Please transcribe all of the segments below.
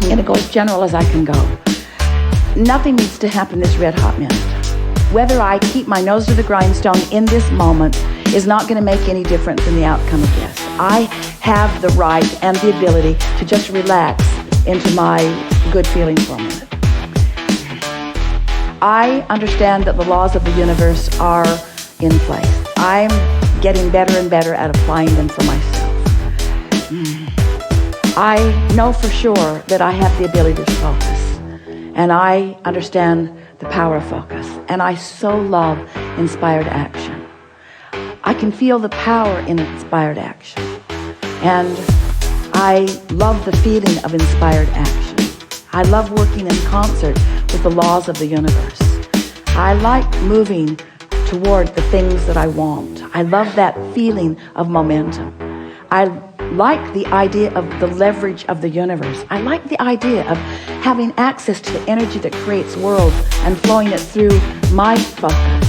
I'm going to go as general as I can go. Nothing needs to happen this red hot minute. Whether I keep my nose to the grindstone in this moment is not going to make any difference in the outcome of this. I have the right and the ability to just relax into my good feeling for a minute. I understand that the laws of the universe are in place. I'm getting better and better at applying them for myself. I know for sure that I have the ability to focus, and I understand the power of focus, and I so love inspired action. I can feel the power in inspired action, and I love the feeling of inspired action. I love working in concert with the laws of the universe. I like moving toward the things that I want. I love that feeling of momentum. I like the idea of the leverage of the universe. I like the idea of having access to the energy that creates worlds and flowing it through my focus.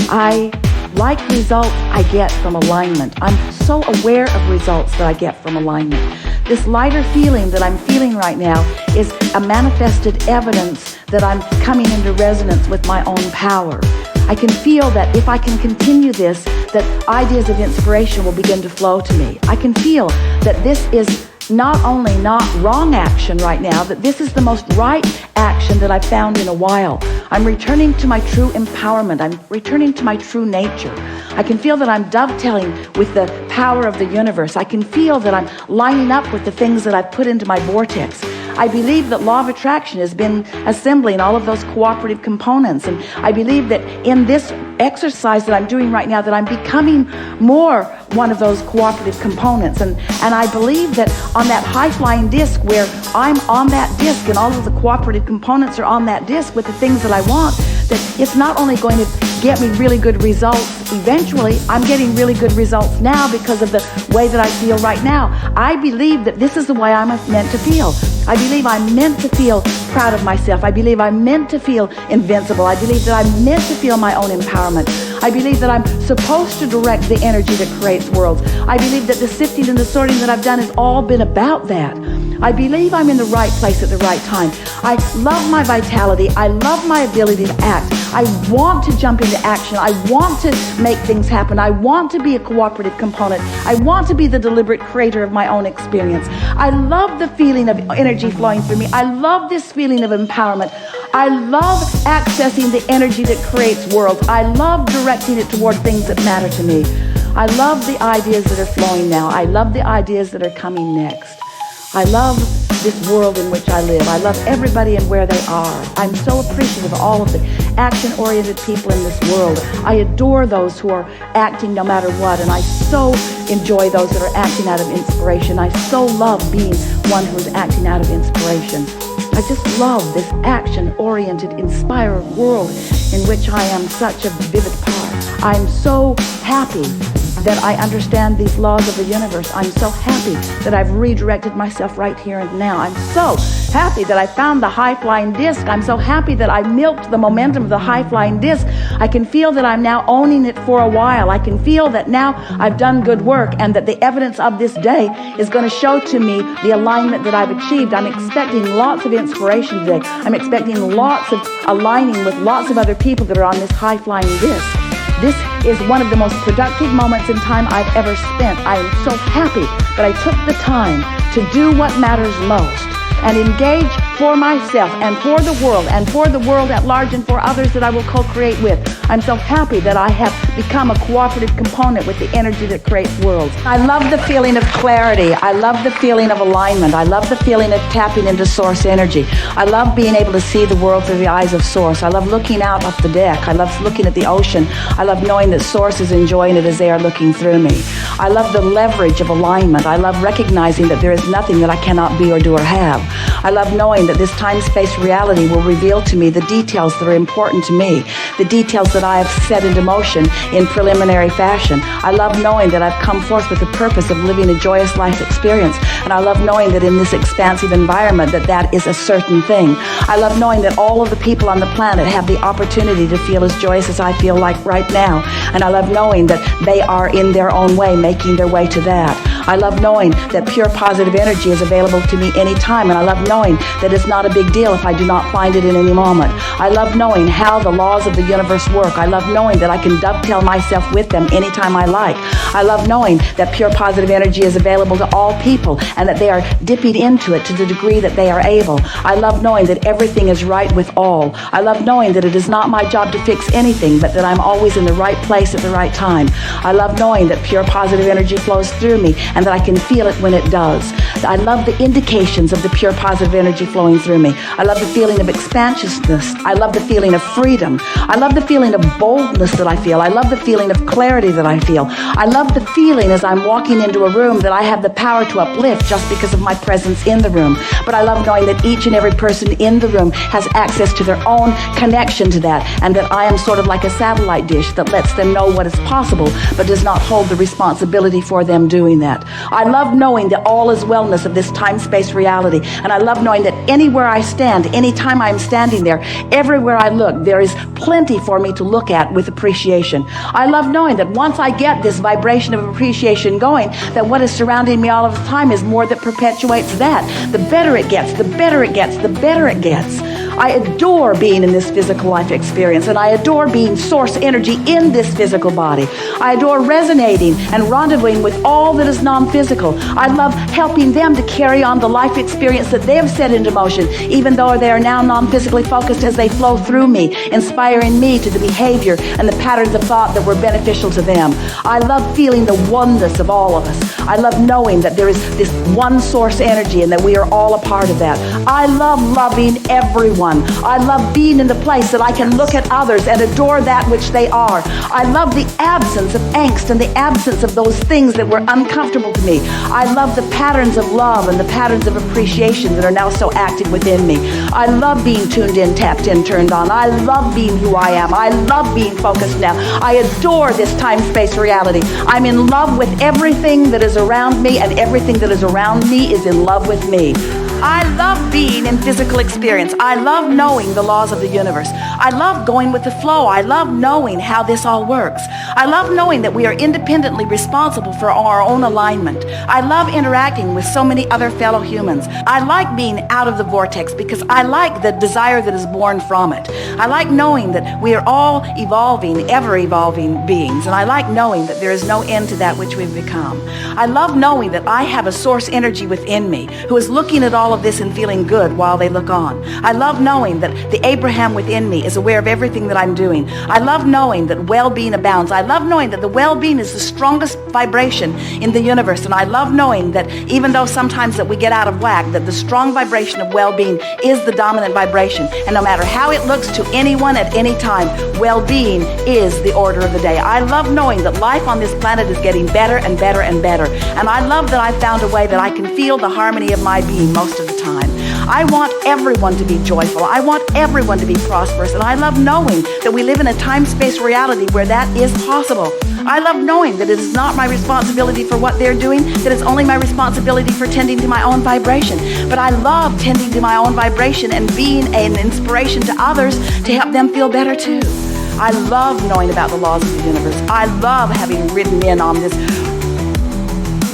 I like results I get from alignment. I'm so aware of results that I get from alignment. This lighter feeling that I'm feeling right now is a manifested evidence that I'm coming into resonance with my own power. I can feel that if I can continue this, that ideas of inspiration will begin to flow to me. I can feel that this is not only not wrong action right now, that this is the most right action that I've found in a while. I'm returning to my true empowerment. I'm returning to my true nature. I can feel that I'm dovetailing with the power of the universe. I can feel that I'm lining up with the things that I've put into my vortex. I believe that law of attraction has been assembling all of those cooperative components, and I believe that in this exercise that I'm doing right now that I'm becoming more one of those cooperative components, and I believe that on that high-flying disc where I'm on that disc and all of the cooperative components are on that disc with the things that I want, that it's not only going to get me really good results eventually, I'm getting really good results now because of the way that I feel right now. I believe that this is the way I'm meant to feel. I believe I'm meant to feel proud of myself. I believe I'm meant to feel invincible. I believe that I'm meant to feel my own empowerment. I believe that I'm supposed to direct the energy that creates worlds. I believe that the sifting and the sorting that I've done has all been about that. I believe I'm in the right place at the right time. I love my vitality. I love my ability to act. I want to jump into action. I want to make things happen. I want to be a cooperative component. I want to be the deliberate creator of my own experience. I love the feeling of energy flowing through me. I love this feeling of empowerment. I love accessing the energy that creates worlds. I love directing it toward things that matter to me. I love the ideas that are flowing now. I love the ideas that are coming next. I love this world in which I live. I love everybody and where they are. I'm so appreciative of all of the action-oriented people in this world. I adore those who are acting no matter what, and I so enjoy those that are acting out of inspiration. I so love being one who's acting out of inspiration. I just love this action-oriented, inspired world in which I am such a vivid part. I'm so happy that I understand these laws of the universe. I'm so happy that I've redirected myself right here and now. I'm so happy that I found the high-flying disc. I'm so happy that I milked the momentum of the high-flying disc. I can feel that I'm now owning it for a while. I can feel that now I've done good work and that the evidence of this day is going to show to me the alignment that I've achieved. I'm expecting lots of inspiration today. I'm expecting lots of aligning with lots of other people that are on this high-flying disc. This is one of the most productive moments in time I've ever spent. I am so happy that I took the time to do what matters most and engage for myself and for the world at large and for others that I will co-create with. I'm so happy that I have become a cooperative component with the energy that creates worlds. I love the feeling of clarity. I love the feeling of alignment. I love the feeling of tapping into source energy. I love being able to see the world through the eyes of source. I love looking out off the deck. I love looking at the ocean. I love knowing that source is enjoying it as they are looking through me. I love the leverage of alignment. I love recognizing that there is nothing that I cannot be or do or have. I love knowing that this time-space reality will reveal to me the details that are important to me, the details that I have set into motion in preliminary fashion. I love knowing that I've come forth with the purpose of living a joyous life experience, and I love knowing that in this expansive environment that is a certain thing. I love knowing that all of the people on the planet have the opportunity to feel as joyous as I feel like right now, and I love knowing that they are in their own way making their way to that. I love knowing that pure positive energy is available to me anytime, and I love knowing that it's not a big deal if I do not find it in any moment. I love knowing how the laws of the universe work. I love knowing that I can dovetail myself with them anytime I like. I love knowing that pure positive energy is available to all people and that they are dipping into it to the degree that they are able. I love knowing that everything is right with all. I love knowing that it is not my job to fix anything, but that I'm always in the right place at the right time. I love knowing that pure positive energy flows through me and that I can feel it when it does. I love the indications of the pure positive energy flowing through me. I love the feeling of expansiveness. I love the feeling of freedom. I love the feeling of boldness that I feel. I love the feeling of clarity that I feel. I love the feeling as I'm walking into a room that I have the power to uplift just because of my presence in the room. But I love knowing that each and every person in the room has access to their own connection to that, and that I am sort of like a satellite dish that lets them know what is possible but does not hold the responsibility for them doing that. I love knowing the all is wellness of this time-space reality, and I love knowing that anywhere I stand, anytime I'm standing there, everywhere I look, there is plenty for me to look at with appreciation. I love knowing that once I get this vibration of appreciation going, that what is surrounding me all of the time is more that perpetuates that. The better it gets, the better it gets, the better it gets. I adore being in this physical life experience, and I adore being source energy in this physical body. I adore resonating and rendezvousing with all that is non-physical. I love helping them to carry on the life experience that they have set into motion, even though they are now non-physically focused, as they flow through me, inspiring me to the behavior and the patterns of thought that were beneficial to them. I love feeling the oneness of all of us. I love knowing that there is this one source energy and that we are all a part of that. I love loving everyone. I love being in the place that I can look at others and adore that which they are. I love the absence of angst and the absence of those things that were uncomfortable to me. I love the patterns of love and the patterns of appreciation that are now so active within me. I love being tuned in, tapped in, turned on. I love being who I am. I love being focused now. I adore this time-space reality. I'm in love with everything that is around me, and everything that is around me is in love with me. I love being in physical experience. I love knowing the laws of the universe. I love going with the flow. I love knowing how this all works. I love knowing that we are independently responsible for our own alignment. I love interacting with so many other fellow humans. I like being out of the vortex because I like the desire that is born from it. I like knowing that we are all evolving, ever-evolving beings, and I like knowing that there is no end to that which we've become. I love knowing that I have a source energy within me who is looking at all of this and feeling good while they look on. I love knowing that the Abraham within me is aware of everything that I'm doing. I love knowing that well-being abounds. I love knowing that the well-being is the strongest vibration in the universe, and I love knowing that even though sometimes that we get out of whack, that the strong vibration of well-being is the dominant vibration, and no matter how it looks to anyone at any time, well-being is the order of the day. I love knowing that life on this planet is getting better and better and better, and I love that I found a way that I can feel the harmony of my being most of the time. I want everyone to be joyful. I want everyone to be prosperous, and I love knowing that we live in a time-space reality where that is possible. I love knowing that it is not my responsibility for what they're doing, that it's only my responsibility for tending to my own vibration. But I love tending to my own vibration and being an inspiration to others to help them feel better too. I love knowing about the laws of the universe. I love having ridden in on this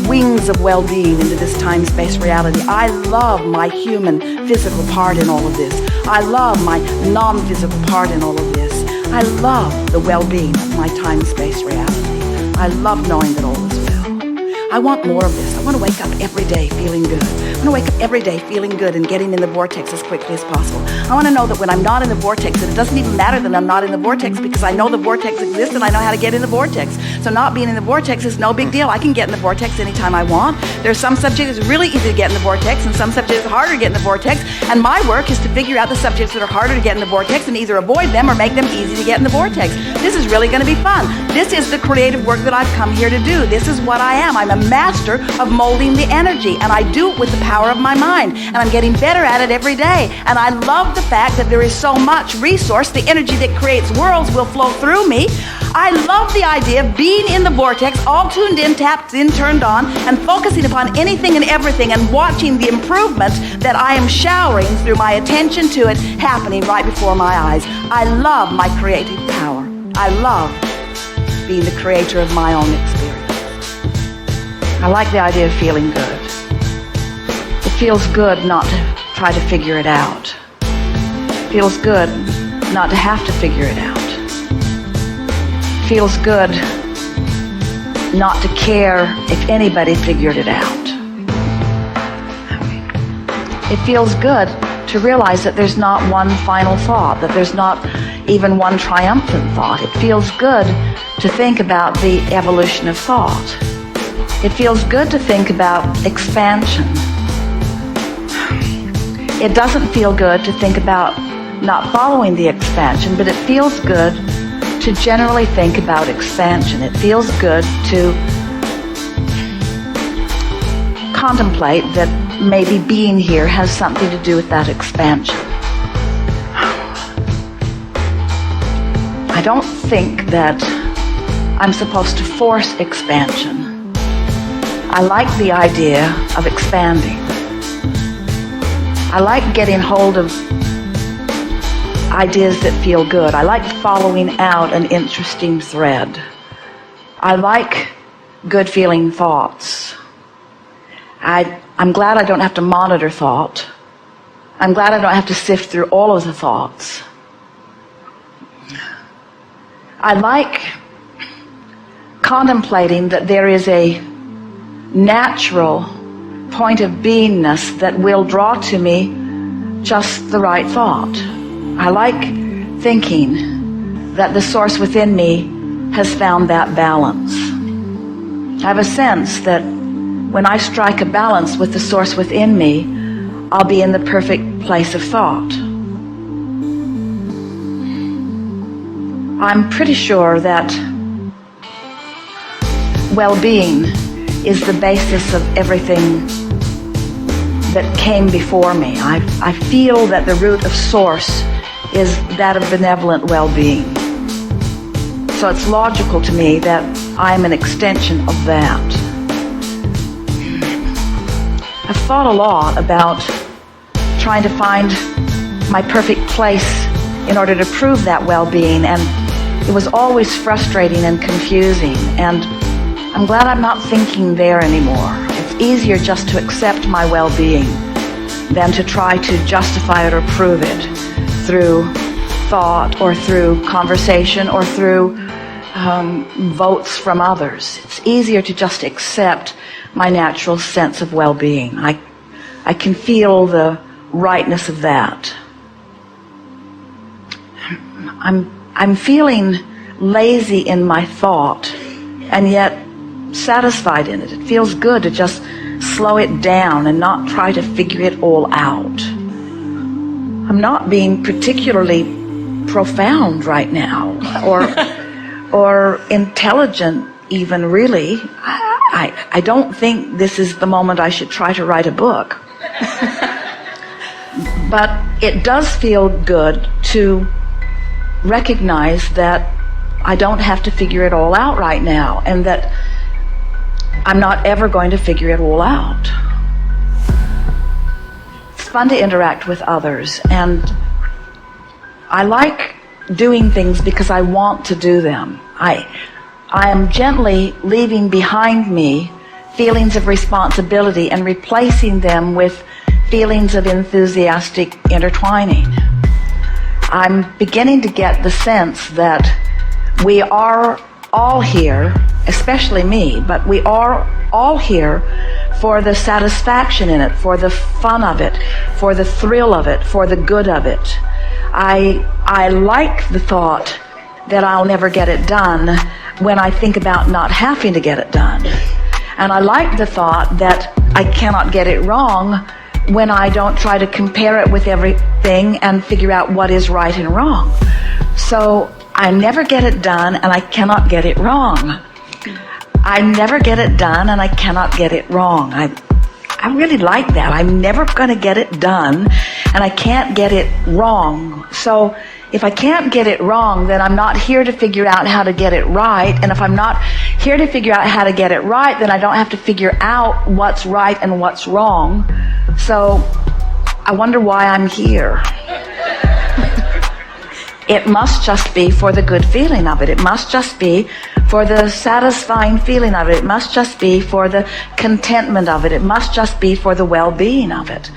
wings of well-being into this time-space reality. I love my human physical part in all of this. I love my non-physical part in all of this. I love the well-being of my time-space reality. I love knowing that all is well. I want more of this. I want to wake up every day feeling good. I want to wake up every day feeling good and getting in the vortex as quickly as possible. I want to know that when I'm not in the vortex, that it doesn't even matter that I'm not in the vortex, because I know the vortex exists and I know how to get in the vortex. So not being in the vortex is no big deal. I can get in the vortex anytime I want. There's some subjects it's really easy to get in the vortex, and some subjects it's harder to get in the vortex. And my work is to figure out the subjects that are harder to get in the vortex and either avoid them or make them easy to get in the vortex. This is really going to be fun. This is the creative work that I've come here to do. This is what I am. I'm a master of molding the energy, and I do it with the power of my mind, and I'm getting better at it every day. And I love the fact that there is so much resource. The energy that creates worlds will flow through me. I love the idea of being in the vortex, all tuned in, tapped in, turned on, and focusing upon anything and everything and watching the improvement that I am showering through my attention to it happening right before my eyes. I love my creative power. I love being the creator of my own experience. I like the idea of feeling good. It feels good not to try to figure it out. It feels good not to have to figure it out. It feels good not to care if anybody figured it out. It feels good to realize that there's not one final thought, that there's not even one triumphant thought. It feels good to think about the evolution of thought. It feels good to think about expansion. It doesn't feel good to think about not following the expansion, but it feels good to generally think about expansion. It feels good to contemplate that maybe being here has something to do with that expansion. I don't think that I'm supposed to force expansion. I like the idea of expanding. I like getting hold of ideas that feel good. I like following out an interesting thread. I like good feeling thoughts. I'm glad I don't have to monitor thought. I'm glad I don't have to sift through all of the thoughts. I like contemplating that there is a natural point of beingness that will draw to me just the right thought. I like thinking that the source within me has found that balance. I have a sense that when I strike a balance with the source within me, I'll be in the perfect place of thought. I'm pretty sure that well-being is the basis of everything that came before me. I feel that the root of source is that of benevolent well-being. So it's logical to me that I'm an extension of that. I've thought a lot about trying to find my perfect place in order to prove that well-being, and it was always frustrating and confusing, and I'm glad I'm not thinking there anymore. It's easier just to accept my well-being than to try to justify it or prove it through thought or through conversation or through votes from others. It's easier to just accept my natural sense of well-being. I can feel the rightness of that. I'm feeling lazy in my thought and yet satisfied in it. It feels good to just slow it down and not try to figure it all out. I'm not being particularly profound right now or intelligent even, really. I don't think this is the moment I should try to write a book. But it does feel good to recognize that I don't have to figure it all out right now, and that I'm not ever going to figure it all out. It's fun to interact with others, and I like doing things because I want to do them. I am gently leaving behind me feelings of responsibility and replacing them with feelings of enthusiastic intertwining. I'm beginning to get the sense that we are all here, especially me, but we are all here for the satisfaction in it, for the fun of it, for the thrill of it, for the good of it. I like the thought that I'll never get it done when I think about not having to get it done. And I like the thought that I cannot get it wrong when I don't try to compare it with everything and figure out what is right and wrong. So I never get it done and I cannot get it wrong. I never get it done and I cannot get it wrong. I really like that. I'm never going to get it done and I can't get it wrong. So if I can't get it wrong, then I'm not here to figure out how to get it right. And if I'm not here to figure out how to get it right, then I don't have to figure out what's right and what's wrong. So I wonder why I'm here. It must just be for the good feeling of it. It must just be for the satisfying feeling of it. It must just be for the contentment of it. It must just be for the well-being of it.